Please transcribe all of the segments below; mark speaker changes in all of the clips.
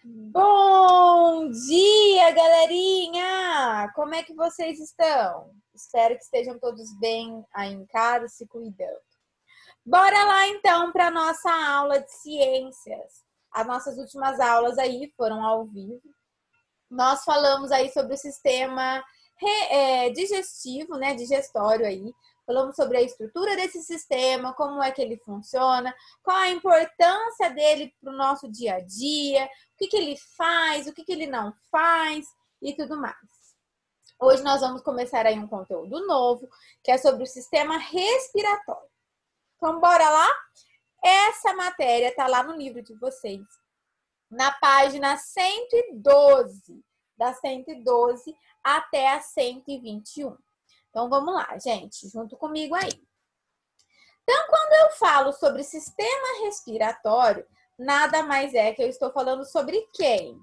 Speaker 1: Bom dia, galerinha! Como é que vocês estão? Espero que estejam todos bem aí em casa, se cuidando. Bora lá então para a nossa aula de ciências. As nossas últimas aulas aí foram ao vivo. Nós falamos aí sobre o sistema digestivo, né, digestório aí. Falamos sobre a estrutura desse sistema, como é que ele funciona, qual a importância dele para o nosso dia a dia, o que ele faz, o que ele não faz e tudo mais. Hoje nós vamos começar aí um conteúdo novo, que é sobre o sistema respiratório. Então, bora lá? Essa matéria está lá no livro de vocês, na página 112, da 112 até a 121. Então, vamos lá, gente, junto comigo aí. Então, quando eu falo sobre sistema respiratório, nada mais é que eu estou falando sobre quem?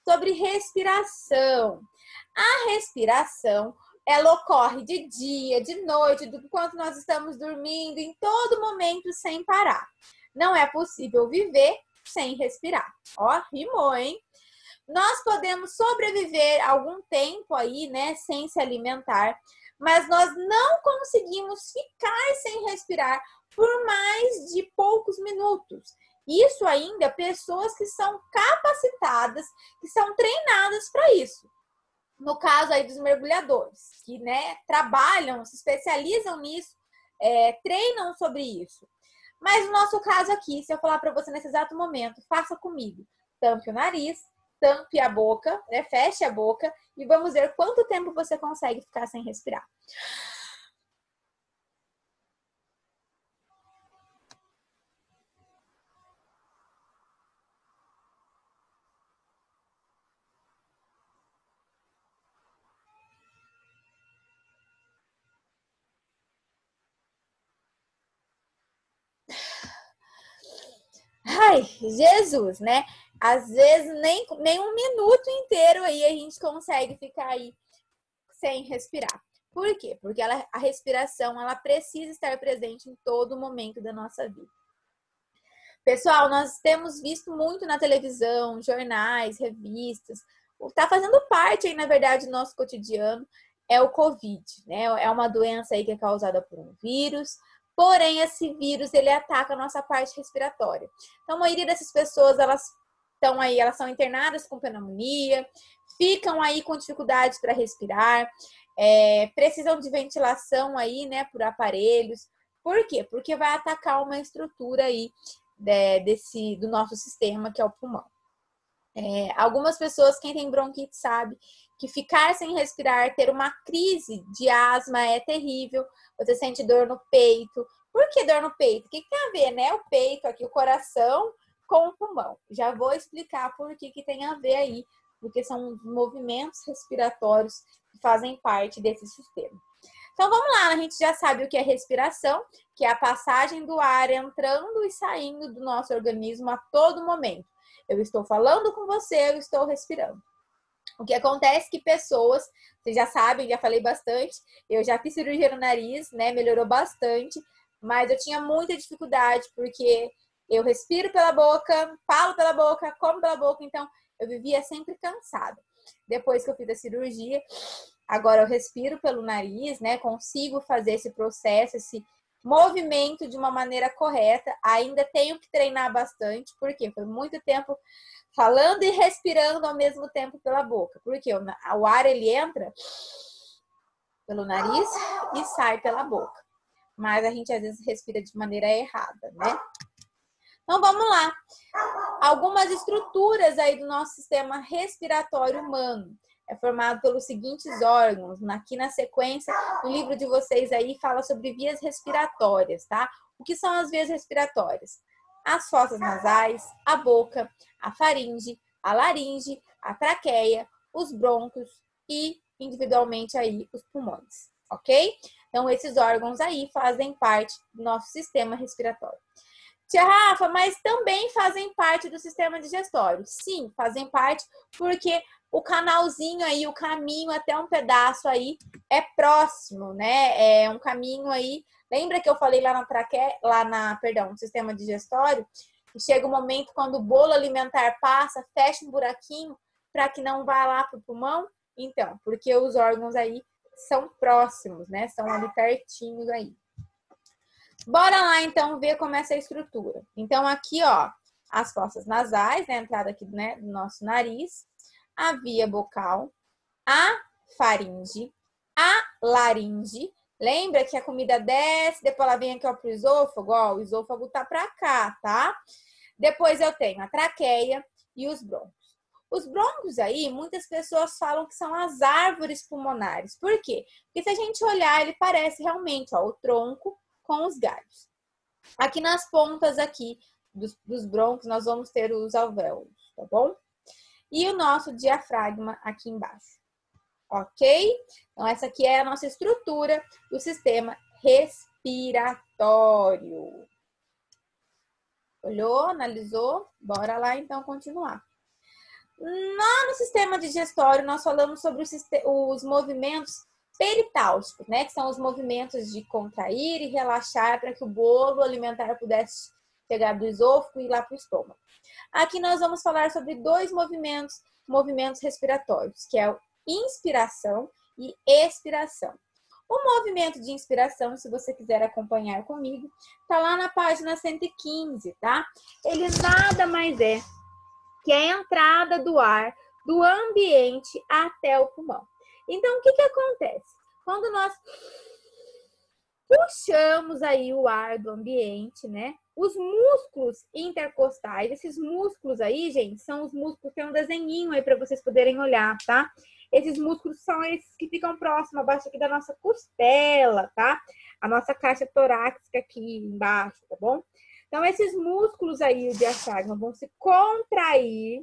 Speaker 1: Sobre respiração. A respiração, ela ocorre de dia, de noite, enquanto nós estamos dormindo, em todo momento, sem parar. Não é possível viver sem respirar. Ó, rimou, hein? Nós podemos sobreviver algum tempo aí, né, sem se alimentar, mas nós não conseguimos ficar sem respirar por mais de poucos minutos. Isso ainda pessoas que são capacitadas, que são treinadas para isso. No caso aí dos mergulhadores, que, né, trabalham, se especializam nisso, treinam sobre isso. Mas no nosso caso aqui, se eu falar para você nesse exato momento, faça comigo. Tampe o nariz, tampe a boca, né? Feche a boca e vamos ver quanto tempo você consegue ficar sem respirar. Ai, Jesus, né? Às vezes nem um minuto inteiro aí a gente consegue ficar aí sem respirar. Por quê? Porque a respiração, ela precisa estar presente em todo momento da nossa vida. Pessoal, nós temos visto muito na televisão, jornais, revistas, está fazendo parte aí, na verdade, do nosso cotidiano, é o Covid, né? É uma doença aí que é causada por um vírus, porém, esse vírus, ele ataca a nossa parte respiratória. Então, a maioria dessas pessoas, elas são internadas com pneumonia, ficam aí com dificuldade para respirar, precisam de ventilação aí, né, por aparelhos. Por quê? Porque vai atacar uma estrutura aí do nosso sistema, que é o pulmão. Algumas pessoas, quem tem bronquite sabe que ficar sem respirar, ter uma crise de asma é terrível. Você sente dor no peito. Por que dor no peito? O que tem a ver, né? O peito aqui, o coração com o pulmão. Já vou explicar por que tem a ver aí, porque são movimentos respiratórios que fazem parte desse sistema. Então, vamos lá, a gente já sabe o que é respiração, que é a passagem do ar entrando e saindo do nosso organismo a todo momento. Eu estou falando com você, eu estou respirando. O que acontece é que pessoas, vocês já sabem, já falei bastante, eu já fiz cirurgia no nariz, né, melhorou bastante, mas eu tinha muita dificuldade, porque eu respiro pela boca, falo pela boca, como pela boca, então eu vivia sempre cansada. Depois que eu fiz a cirurgia, agora eu respiro pelo nariz, né? Consigo fazer esse processo, esse movimento de uma maneira correta. Ainda tenho que treinar bastante, porque foi muito tempo falando e respirando ao mesmo tempo pela boca. Porque o ar, ele entra pelo nariz e sai pela boca. Mas a gente às vezes respira de maneira errada, né? Então vamos lá. Algumas estruturas aí do nosso sistema respiratório humano. É formado pelos seguintes órgãos. Aqui na sequência, o livro de vocês aí fala sobre vias respiratórias, tá? O que são as vias respiratórias? As fossas nasais, a boca, a faringe, a laringe, a traqueia, os brônquios e, individualmente, aí, os pulmões, ok? Então, esses órgãos aí fazem parte do nosso sistema respiratório. Tia Rafa, mas também fazem parte do sistema digestório. Sim, fazem parte porque o canalzinho aí, o caminho até um pedaço aí é próximo, né? É um caminho aí. Lembra que eu falei lá no sistema digestório E chega um momento quando o bolo alimentar passa, fecha um buraquinho para que não vá lá para o pulmão. Então, porque os órgãos aí são próximos, né? São ali pertinhos aí. Bora lá, então, ver como é essa estrutura. Então, aqui, ó, as fossas nasais, né? A entrada aqui, né, do nosso nariz. A via bucal, a faringe, a laringe. Lembra que a comida desce, depois ela vem aqui, ó, pro esôfago, ó. O esôfago tá pra cá, tá? Depois eu tenho a traqueia e os brônquios. Os brônquios aí, muitas pessoas falam que são as árvores pulmonares. Por quê? Porque se a gente olhar, ele parece realmente, ó, o tronco com os galhos. Aqui nas pontas aqui dos brônquios, nós vamos ter os alvéolos, tá bom? E o nosso diafragma aqui embaixo, ok? Então, essa aqui é a nossa estrutura do sistema respiratório. Olhou? Analisou? Bora lá, então, continuar. Lá no sistema digestório, nós falamos sobre os movimentos peritálticos, né? Que são os movimentos de contrair e relaxar para que o bolo alimentar pudesse chegar do esôfago e ir lá para o estômago. Aqui nós vamos falar sobre dois movimentos respiratórios, que é a inspiração e expiração. O movimento de inspiração, se você quiser acompanhar comigo, tá lá na página 115, tá? Ele nada mais é que é a entrada do ar do ambiente até o pulmão. Então, o que acontece? Quando nós puxamos aí o ar do ambiente, né? Os músculos intercostais, esses músculos aí, gente, são os músculos, tem um desenhinho aí para vocês poderem olhar, tá? Esses músculos são esses que ficam próximos, abaixo aqui da nossa costela, tá? A nossa caixa torácica aqui embaixo, tá bom? Então, esses músculos aí, o diafragma, vão se contrair.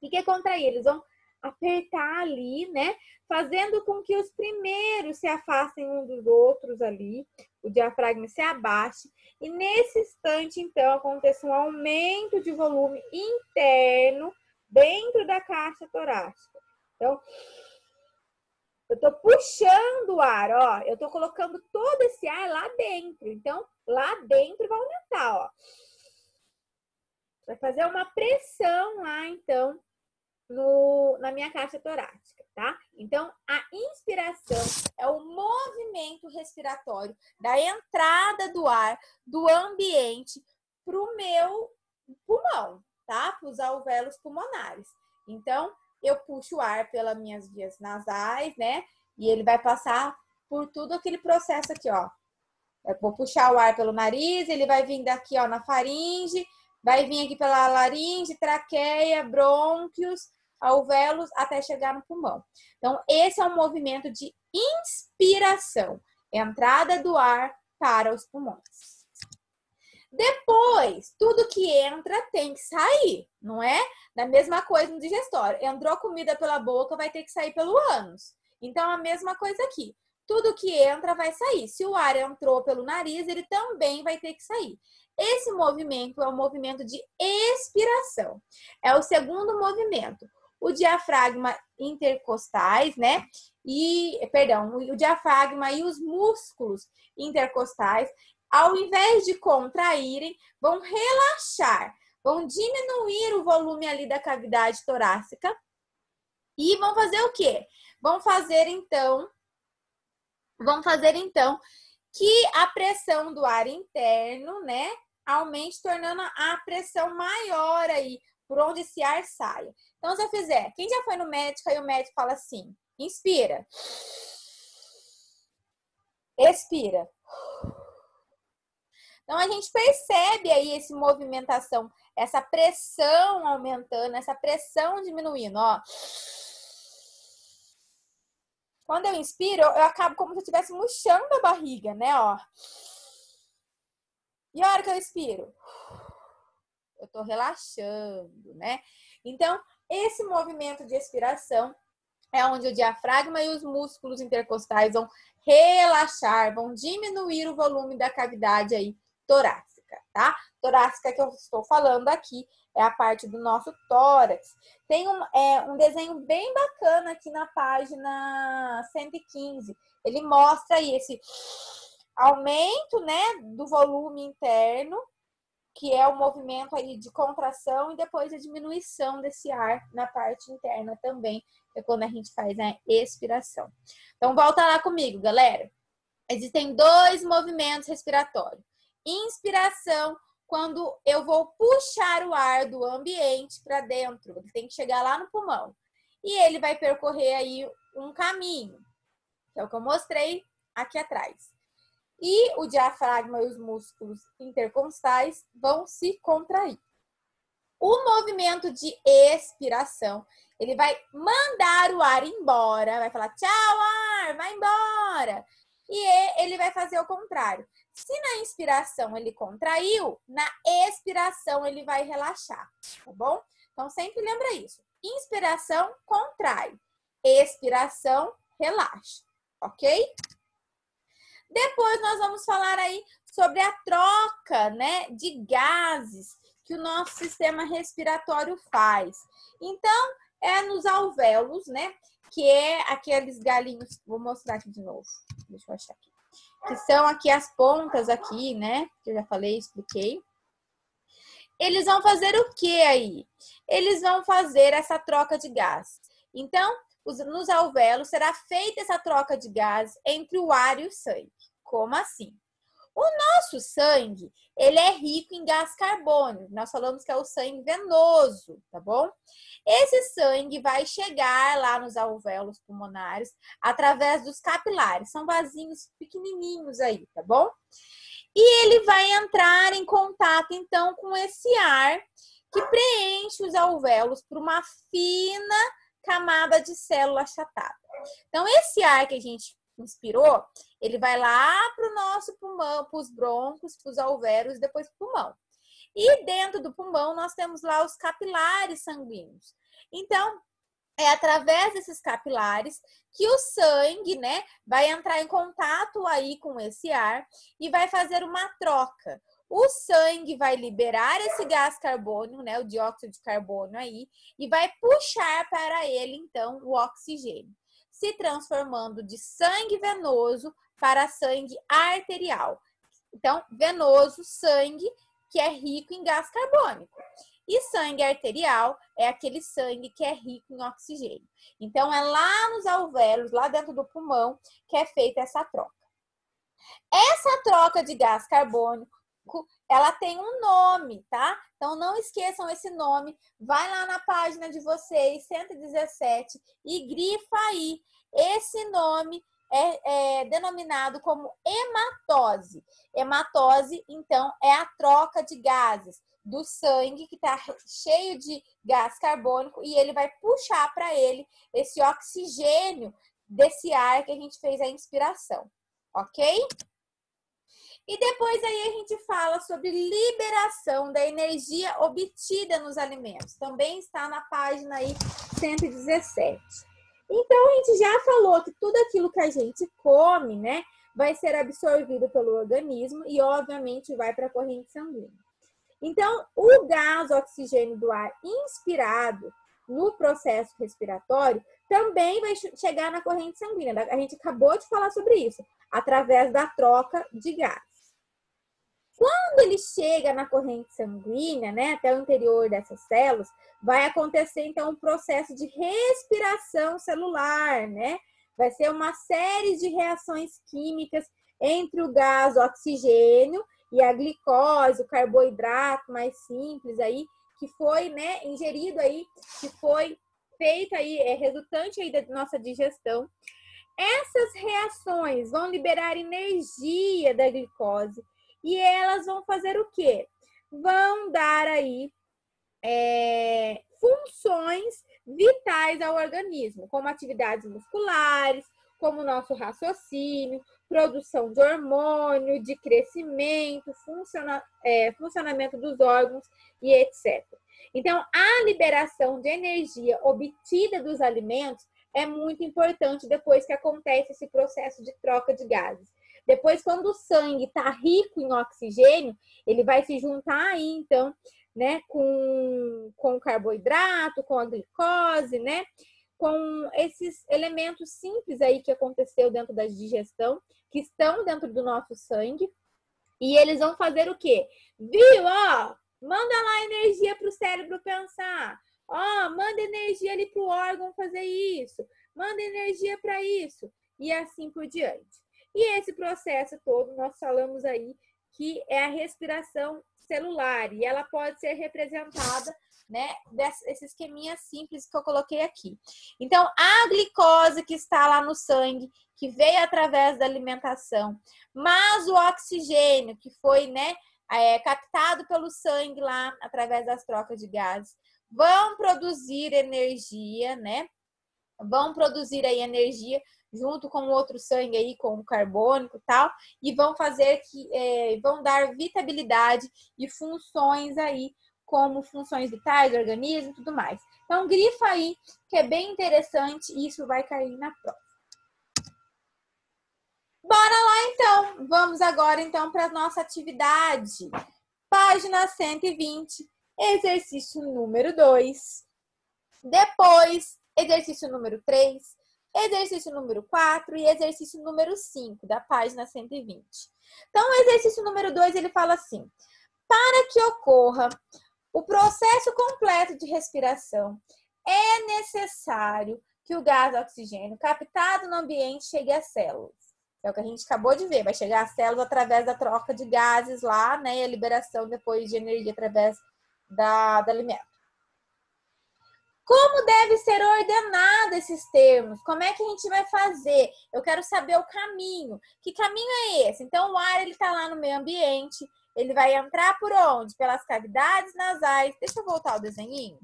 Speaker 1: O que é contrair? Eles vão apertar ali, né? Fazendo com que os primeiros se afastem um dos outros ali. O diafragma se abaixe. E nesse instante, então, acontece um aumento de volume interno dentro da caixa torácica. Então, eu tô puxando o ar, ó. Eu tô colocando todo esse ar lá dentro. Então, lá dentro vai aumentar, ó. Vai fazer uma pressão lá, então, na minha caixa torácica, tá? Então, a inspiração é o movimento respiratório da entrada do ar do ambiente pro meu pulmão, tá? Para os alvéolos pulmonares. Então, eu puxo o ar pelas minhas vias nasais, né? E ele vai passar por tudo aquele processo aqui, ó. Eu vou puxar o ar pelo nariz, ele vai vir daqui, ó, na faringe, vai vir aqui pela laringe, traqueia, brônquios, alvéolos, até chegar no pulmão. Então, esse é o movimento de inspiração, entrada do ar para os pulmões. Depois, tudo que entra tem que sair, não é? Da mesma coisa no digestório. Entrou comida pela boca, vai ter que sair pelo ânus. Então, a mesma coisa aqui. Tudo que entra vai sair. Se o ar entrou pelo nariz, ele também vai ter que sair. Esse movimento é o movimento de expiração. É o segundo movimento. O diafragma intercostais, né? O diafragma e os músculos intercostais, ao invés de contraírem, vão relaxar, vão diminuir o volume ali da cavidade torácica e vão fazer o quê? Vão fazer então que a pressão do ar interno, né, aumente, tornando a pressão maior aí, por onde esse ar saia. Então, se eu fizer, quem já foi no médico, aí o médico fala assim, inspira, expira. Então, a gente percebe aí essa movimentação, essa pressão aumentando, essa pressão diminuindo, ó. Quando eu inspiro, eu acabo como se eu estivesse murchando a barriga, né, ó. E a hora que eu expiro? Eu tô relaxando, né? Então, esse movimento de expiração é onde o diafragma e os músculos intercostais vão relaxar, vão diminuir o volume da cavidade aí torácica, tá? Torácica que eu estou falando aqui é a parte do nosso tórax. Tem um desenho bem bacana aqui na página 115. Ele mostra aí esse aumento, né, do volume interno que é o movimento aí de contração e depois a diminuição desse ar na parte interna também, que é quando a gente faz a expiração. Então, volta lá comigo, galera. Existem 2 movimentos respiratórios. Inspiração, quando eu vou puxar o ar do ambiente para dentro, ele tem que chegar lá no pulmão. E ele vai percorrer aí um caminho, que é o que eu mostrei aqui atrás. E o diafragma e os músculos intercostais vão se contrair. O movimento de expiração, ele vai mandar o ar embora, vai falar tchau, ar, vai embora. E ele vai fazer o contrário. Se na inspiração ele contraiu, na expiração ele vai relaxar, tá bom? Então, sempre lembra isso. Inspiração, contrai. Expiração, relaxa, ok? Depois nós vamos falar aí sobre a troca, né, de gases que o nosso sistema respiratório faz. Então, é nos alvéolos, né, que é aqueles galinhos, vou mostrar aqui de novo, deixa eu achar aqui, que são aqui as pontas aqui, né, que eu já falei, expliquei. Eles vão fazer o que aí? Eles vão fazer essa troca de gás. Então, nos alvéolos será feita essa troca de gás entre o ar e o sangue. Como assim? O nosso sangue, ele é rico em gás carbônico. Nós falamos que é o sangue venoso, tá bom? Esse sangue vai chegar lá nos alvéolos pulmonares através dos capilares. São vasinhos pequenininhos aí, tá bom? E ele vai entrar em contato, então, com esse ar que preenche os alvéolos por uma fina camada de célula achatada. Então, esse ar que a gente inspirou, ele vai lá para o nosso pulmão, para os brônquios, para os alvéolos, depois para o pulmão. E dentro do pulmão, nós temos lá os capilares sanguíneos. Então, é através desses capilares que o sangue, né, vai entrar em contato aí com esse ar e vai fazer uma troca. O sangue vai liberar esse gás carbônico, né, o dióxido de carbono aí, e vai puxar para ele, então, o oxigênio, se transformando de sangue venoso para sangue arterial. Então, venoso, sangue que é rico em gás carbônico. E sangue arterial é aquele sangue que é rico em oxigênio. Então, é lá nos alvéolos, lá dentro do pulmão, que é feita essa troca. Essa troca de gás carbônico, ela tem um nome, tá? Então, não esqueçam esse nome. Vai lá na página de vocês, 117, e grifa aí. Esse nome é denominado como hematose. Hematose, então, é a troca de gases do sangue que está cheio de gás carbônico e ele vai puxar para ele esse oxigênio desse ar que a gente fez a inspiração, ok? E depois aí a gente fala sobre liberação da energia obtida nos alimentos. Também está na página aí 117. Então, a gente já falou que tudo aquilo que a gente come, né, vai ser absorvido pelo organismo e, obviamente, vai para a corrente sanguínea. Então, o gás oxigênio do ar inspirado no processo respiratório também vai chegar na corrente sanguínea. A gente acabou de falar sobre isso, através da troca de gás. Quando ele chega na corrente sanguínea, né, até o interior dessas células, vai acontecer, então, um processo de respiração celular, né? Vai ser uma série de reações químicas entre o gás oxigênio e a glicose, o carboidrato mais simples aí, que foi, né, ingerido aí, que foi feito aí, resultante aí da nossa digestão. Essas reações vão liberar energia da glicose e elas vão fazer o quê? Vão dar aí funções vitais ao organismo, como atividades musculares, como o nosso raciocínio, produção de hormônio, de crescimento, funcionamento dos órgãos e etc. Então, a liberação de energia obtida dos alimentos é muito importante depois que acontece esse processo de troca de gases. Depois, quando o sangue está rico em oxigênio, ele vai se juntar aí, então, né, com o carboidrato, com a glicose, né, com esses elementos simples aí que aconteceu dentro da digestão, que estão dentro do nosso sangue, E eles vão fazer o quê? Viu? Ó, manda lá energia para o cérebro pensar. Ó, manda energia ali para o órgão fazer isso. Manda energia para isso. E assim por diante. E esse processo todo, nós falamos aí que é a respiração celular. E ela pode ser representada, né, desse esqueminha simples que eu coloquei aqui. Então, a glicose que está lá no sangue, que veio através da alimentação, mas o oxigênio que foi, né, captado pelo sangue lá através das trocas de gases, vão produzir energia, né? Vão produzir aí energia junto com o outro sangue aí, com o carbônico e tal, e vão fazer que vão dar vitabilidade e funções aí, como funções vitais do organismo e tudo mais. Então, grifa aí, que é bem interessante, e isso vai cair na prova. Bora lá, então. Vamos agora, então, para a nossa atividade. Página 120, exercício número 2. Depois, exercício número 3, exercício número 4 e exercício número 5 da página 120. Então, o exercício número 2, ele fala assim: para que ocorra o processo completo de respiração, é necessário que o gás oxigênio captado no ambiente chegue às células. É o que a gente acabou de ver, vai chegar às células através da troca de gases lá, né, e a liberação depois de energia através do alimento. Como deve ser ordenado esses termos? Como é que a gente vai fazer? Eu quero saber o caminho. Que caminho é esse? Então, o ar, ele está lá no meio ambiente, ele vai entrar por onde? Pelas cavidades nasais. Deixa eu voltar ao desenhinho.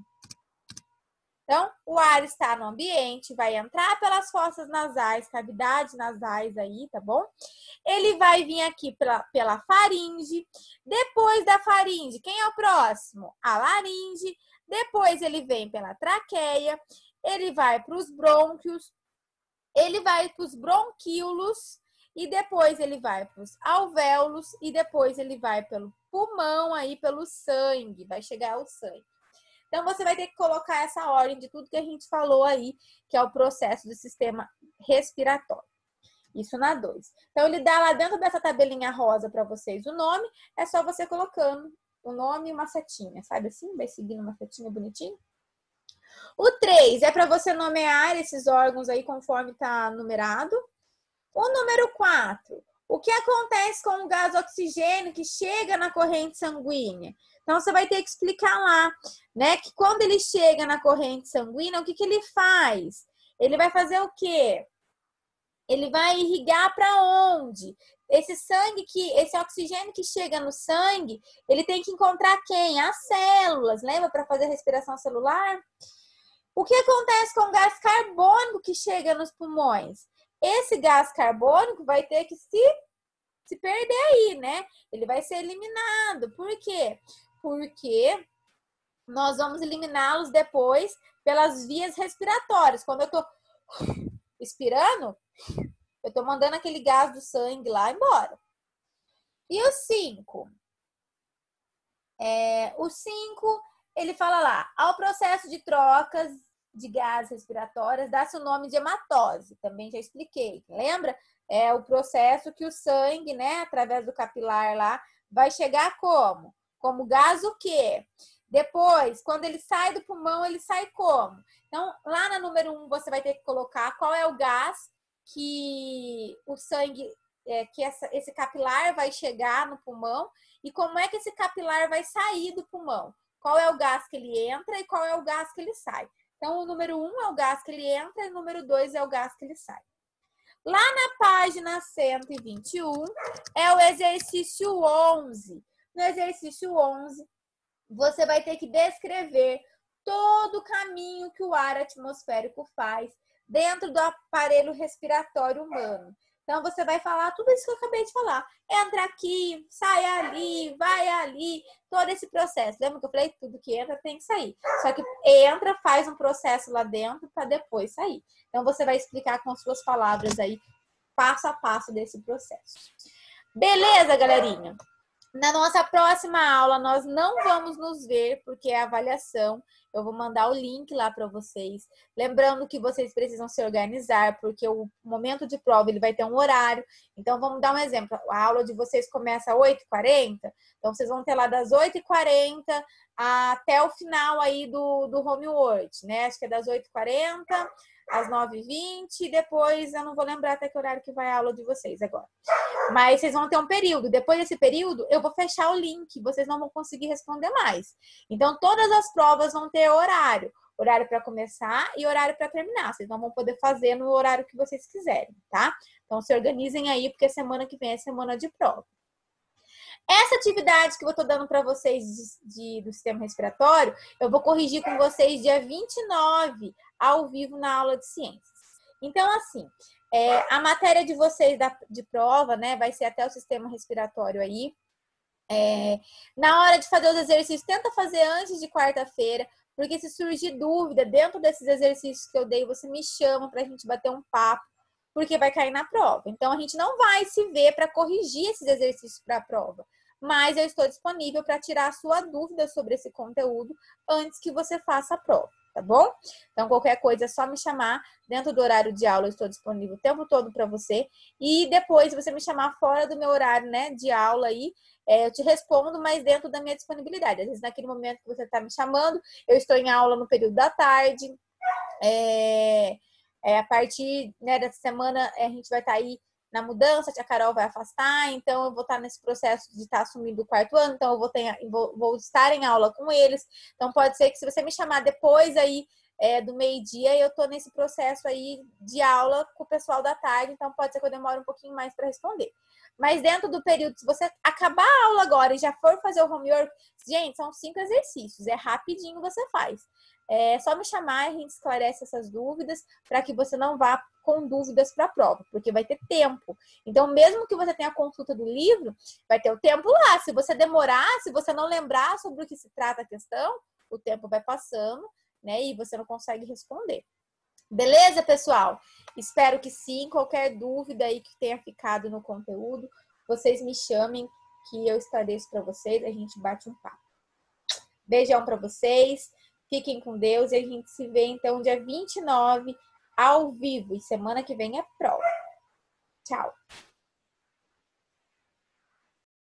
Speaker 1: Então, o ar está no ambiente, vai entrar pelas fossas nasais, cavidades nasais aí, tá bom? Ele vai vir aqui pela faringe. Depois da faringe, quem é o próximo? A laringe. Depois ele vem pela traqueia, ele vai para os brônquios, ele vai para os bronquíolos, e depois ele vai para os alvéolos, e depois ele vai pelo pulmão, aí pelo sangue, vai chegar ao sangue. Então, você vai ter que colocar essa ordem de tudo que a gente falou aí, que é o processo do sistema respiratório. Isso na 2. Então, ele dá lá dentro dessa tabelinha rosa para vocês o nome, é só você colocando o nome e uma setinha, sabe assim? Vai seguindo uma setinha bonitinho. O 3 é para você nomear esses órgãos aí conforme está numerado. O número 4, o que acontece com o gás oxigênio que chega na corrente sanguínea? Então, você vai ter que explicar lá, né? Que quando ele chega na corrente sanguínea, o que ele faz? Ele vai fazer o quê? Ele vai irrigar para onde? Esse oxigênio que chega no sangue, ele tem que encontrar quem? As células, lembra? Para fazer a respiração celular? O que acontece com o gás carbônico que chega nos pulmões? Esse gás carbônico vai ter que se perder aí, né? Ele vai ser eliminado. Por quê? Porque nós vamos eliminá-los depois pelas vias respiratórias. Quando eu tô expirando, eu tô mandando aquele gás do sangue lá embora. E o 5? O 5, ele fala lá, ao processo de trocas de gases respiratórias, dá-se o nome de hematose. Também já expliquei. Lembra? É o processo que o sangue, né, através do capilar lá, vai chegar como? Como gás o quê? Depois, quando ele sai do pulmão, ele sai como? Então, lá na número 1, você vai ter que colocar qual é o gás que o sangue, que esse capilar vai chegar no pulmão e como é que esse capilar vai sair do pulmão. Qual é o gás que ele entra e qual é o gás que ele sai. Então, o número 1 é o gás que ele entra e o número 2 é o gás que ele sai. Lá na página 121 é o exercício 11. No exercício 11, você vai ter que descrever todo o caminho que o ar atmosférico faz dentro do aparelho respiratório humano. Então, você vai falar tudo isso que eu acabei de falar. Entra aqui, sai ali, vai ali, todo esse processo. Lembra que eu falei? Tudo que entra tem que sair. Só que entra, faz um processo lá dentro para depois sair. Então, você vai explicar com suas palavras aí, passo a passo desse processo. Beleza, galerinha? Na nossa próxima aula, nós não vamos nos ver, porque é avaliação. Eu vou mandar o link lá para vocês. Lembrando que vocês precisam se organizar, porque o momento de prova ele vai ter um horário. Então, vamos dar um exemplo. A aula de vocês começa às 8h40. Então, vocês vão ter lá das 8h40 até o final aí do homework, né? Acho que é das 8h40 às 9h20. E depois, eu não vou lembrar até que horário que vai a aula de vocês agora. Mas vocês vão ter um período. Depois desse período, eu vou fechar o link. Vocês não vão conseguir responder mais. Então, todas as provas vão ter horário. Horário para começar e horário para terminar. Vocês não vão poder fazer no horário que vocês quiserem, tá? Então, se organizem aí, porque semana que vem é semana de prova. Essa atividade que eu estou dando para vocês do sistema respiratório, eu vou corrigir com vocês dia 29, ao vivo, na aula de ciências. Então, assim, a matéria de vocês de prova, né, vai ser até o sistema respiratório aí. Na hora de fazer os exercícios, tenta fazer antes de quarta-feira, porque se surgir dúvida dentro desses exercícios que eu dei, você me chama para a gente bater um papo, porque vai cair na prova. Então, a gente não vai se ver para corrigir esses exercícios para a prova, mas eu estou disponível para tirar a sua dúvida sobre esse conteúdo antes que você faça a prova, tá bom? Então, qualquer coisa é só me chamar. Dentro do horário de aula, eu estou disponível o tempo todo para você. E depois, você me chamar fora do meu horário, né, de aula aí, eu te respondo, mas dentro da minha disponibilidade. Às vezes, naquele momento que você está me chamando, eu estou em aula no período da tarde. A partir, né, dessa semana, a gente vai estar aí na mudança, a tia Carol vai afastar, então eu vou estar nesse processo de estar assumindo o quarto ano, então eu vou estar em aula com eles. Então pode ser que se você me chamar depois aí do meio-dia, eu estou nesse processo aí de aula com o pessoal da tarde, então pode ser que eu demore um pouquinho mais para responder. Mas dentro do período, se você acabar a aula agora e já for fazer o homework, gente, são 5 exercícios, é rapidinho você faz. É só me chamar e a gente esclarece essas dúvidas para que você não vá com dúvidas para a prova, porque vai ter tempo. Então, mesmo que você tenha a consulta do livro, vai ter o tempo lá. Se você demorar, se você não lembrar sobre o que se trata a questão, o tempo vai passando, né? E você não consegue responder. Beleza, pessoal? Espero que sim. Qualquer dúvida aí que tenha ficado no conteúdo, vocês me chamem que eu esclareço para vocês. A gente bate um papo. Beijão para vocês. Fiquem com Deus e a gente se vê então dia 29 ao vivo. E semana que vem é prova. Tchau!